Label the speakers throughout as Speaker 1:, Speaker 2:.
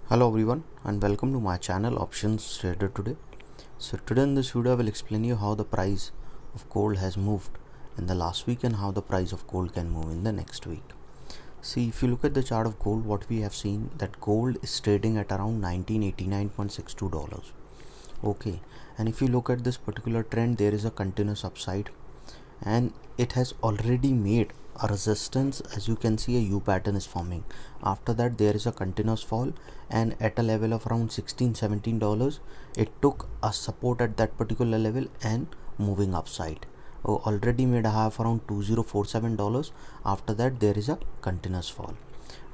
Speaker 1: Hello everyone and welcome to my channel Options Trader Today. So today in this video I will explain you how the price of gold has moved in the last week and how the price of gold can move in the next week. See, if you look at the chart of gold, what we have seen that gold is trading at around $1989.62. Okay, and if you look at this particular trend, there is a continuous upside and it has already made a resistance. As you can see, a U pattern is forming. After that there is a continuous fall, and at a level of around $16-17 it took a support at that particular level and moving upside. Already made a high of around $2047. After that there is a continuous fall.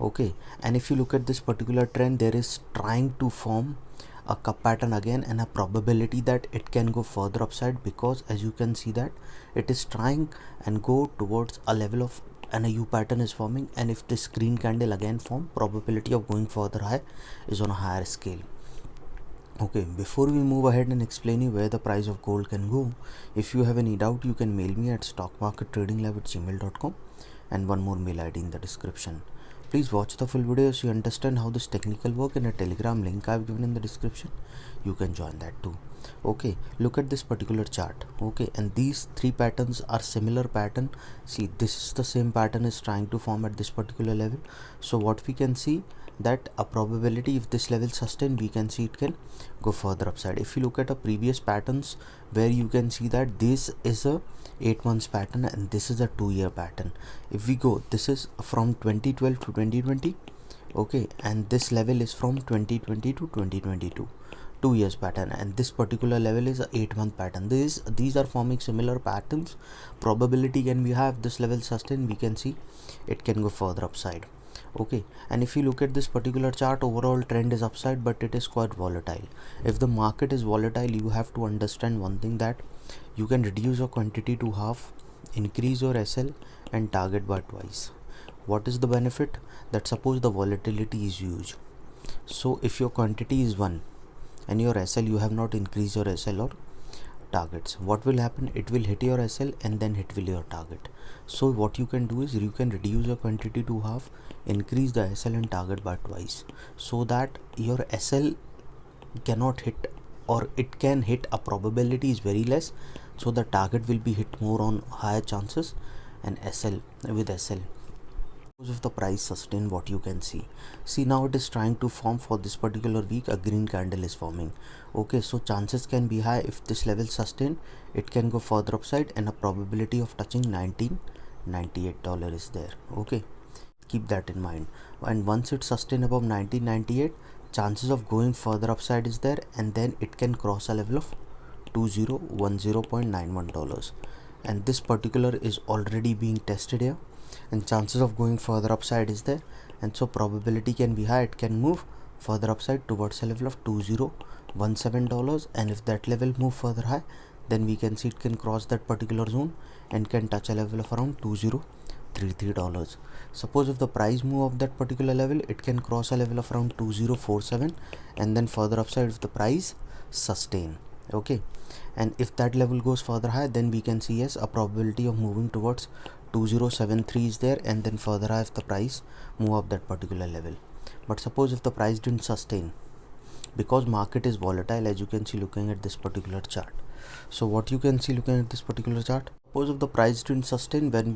Speaker 1: Okay, and if you look at this particular trend, there is trying to form a cup pattern again and a probability that it can go further upside, because as you can see that it is trying and go towards a level of and a U pattern is forming, and if this green candle again form, probability of going further high is on a higher scale. Okay, before we move ahead and explain you where the price of gold can go, if you have any doubt you can mail me at stockmarkettradinglive@gmail.com and one more mail ID in the description. Please watch the full video so you understand how this technical work. In a Telegram link I've given in the description, you can join that too. Okay, look at this particular chart. Okay, and these three patterns are similar pattern. See, this is the same pattern is trying to form at this particular level. So what we can see that a probability, if this level sustain, we can see it can go further upside. If you look at a previous patterns, where you can see that this is a 8 months pattern and this is a 2-year pattern. If we go, this is from 2012 to 2020. Okay, and this level is from 2020 to 2022, 2 years pattern, and this particular level is a 8-month pattern. These are forming similar patterns. Probability can be high. If this level sustain, we can see it can go further upside. Okay, and if you look at this particular chart, overall trend is upside, but it is quite volatile. If the market is volatile, you have to understand one thing, that you can reduce your quantity to half, increase your SL and target by twice. What is the benefit? That suppose the volatility is huge, so if your quantity is 1 and your SL, you have not increased your SL or targets, what will happen? It will hit your SL and then hit will your target. So what you can do is you can reduce your quantity to half, increase the SL and target by twice, so that your SL cannot hit, or it can hit, a probability is very less, so the target will be hit more on higher chances, and SL with SL. Because of the price sustain, what you can see now it is trying to form for this particular week, a green candle is forming. Okay, so chances can be high, if this level sustain, it can go further upside, and a probability of touching $1998 is there. Okay, keep that in mind. And once it sustain above 1998, chances of going further upside is there, and then it can cross a level of $2010.91, and this particular is already being tested here, and chances of going further upside is there, and so probability can be high, it can move further upside towards a level of $2017, and if that level move further high, then we can see it can cross that particular zone and can touch a level of around $2033. Suppose if the price move of that particular level, it can cross a level of around 2047, and then further upside if the price sustain. Okay, and if that level goes further high, then we can see yes, a probability of moving towards 2073 is there, and then further high if the price move up that particular level. But suppose if the price didn't sustain, because market is volatile, as you can see looking at this particular chart. So what you can see looking at this particular chart, suppose if the price didn't sustain, then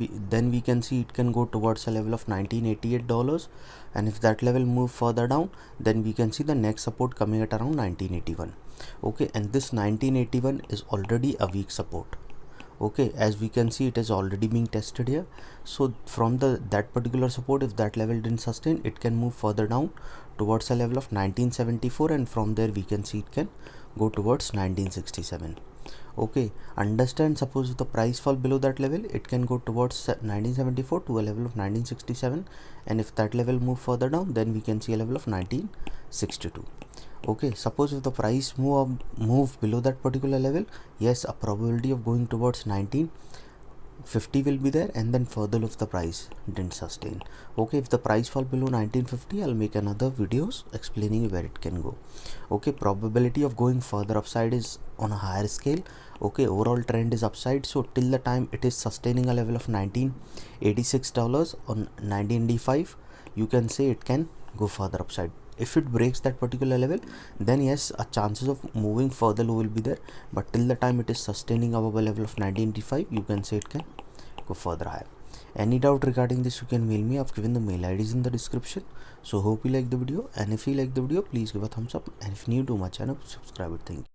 Speaker 1: we can see it can go towards a level of $1988, and if that level move further down, then we can see the next support coming at around 1981. Okay, and this 1981 is already a weak support. Okay, as we can see, it is already being tested here. So from that particular support, if that level didn't sustain, it can move further down towards a level of 1974, and from there we can see it can go towards 1967. Okay, understand, suppose if the price fall below that level, it can go towards 1974 to a level of 1967, and if that level move further down, then we can see a level of 1962. Okay, suppose if the price move below that particular level, yes, a probability of going towards 1950 will be there, and then further if the price didn't sustain. Okay, if the price fall below 1950, I'll make another videos explaining where it can go. Okay, probability of going further upside is on a higher scale. Okay, overall trend is upside, so till the time it is sustaining a level of $1986 on 1985, you can say it can go further upside. If it breaks that particular level, then yes, a chances of moving further low will be there, but till the time it is sustaining above a level of 1985, you can say it can go further higher. Any doubt regarding this, you can mail me. I've given the mail IDs in the description. So hope you like the video, and if you like the video, please give a thumbs up, and if new to my channel, subscribe it. Thank you.